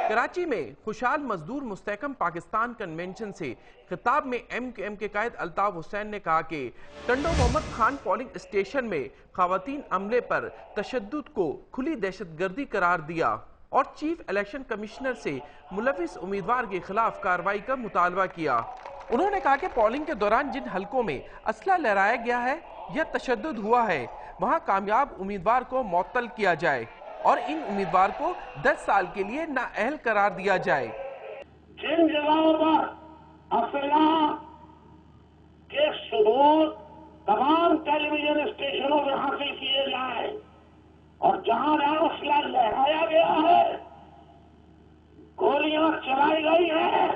کراچی میں خوشحال مزدور مستحکم پاکستان کنونشن سے خطاب میں MQM کے قائد الطاف حسین نے کہا کہ ٹنڈو محمد خان پولنگ اسٹیشن میں خواتین عملے پر تشدد کو کھلی دہشت گردی قرار دیا اور چیف الیکشن کمشنر سے ملوث امیدوار کے خلاف کارروائی کا مطالبہ کیا۔ انہوں نے کہا کہ پولنگ کے دوران جن حلقوں میں اسلحہ لہرایا گیا ہے یا تشدد ہوا ہے وہاں کامیاب امیدوار کو معطل کیا جائے اور ان امیدوار کو 10 سال کے لیے نااہل قرار دیا جائے۔ جن جگہوں پر اسلحہ کے ثبوت تمام ٹیلی ویژن اسٹیشنوں میں حاصل کیے جائیں اور جہاں اسلحہ لہرایا گیا ہے، گولیاں چلائی گئی ہیں،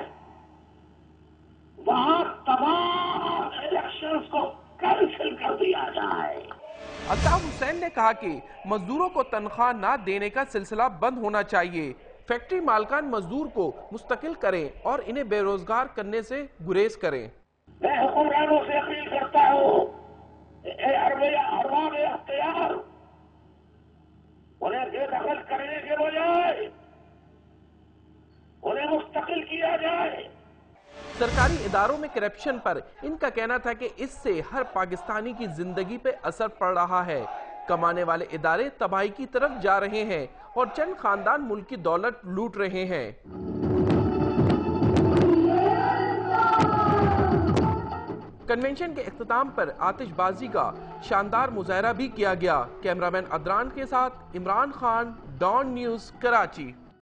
وہاں تمام الیکشنز کو کینسل کر دیا جائے۔ الطاف حسین نے کہا کہ مزدوروں کو تنخواہ نہ دینے کا سلسلہ بند ہونا چاہیے۔ فیکٹری مالکان مزدور کو مستقل کریں اور انہیں بے روزگار کرنے سے گریز کریں۔ میں حکمرانوں سے اپیل کرتا ہوں، ارباب اختیار انہیں بے دخل کرنے کے بجائے انہیں مستقل کیا جائے۔ سرکاری اداروں میں کرپشن پر ان کا کہنا تھا کہ اس سے ہر پاکستانی کی زندگی پہ اثر پڑ رہا ہے۔ کمانے والے ادارے تباہی کی طرف جا رہے ہیں اور چند خاندان ملک کی دولت لوٹ رہے ہیں۔ کنونشن کے اختتام پر آتش بازی کا شاندار مظاہرہ بھی کیا گیا۔ کیمرامین عدنان کے ساتھ عمران خان، ڈان نیوز، کراچی۔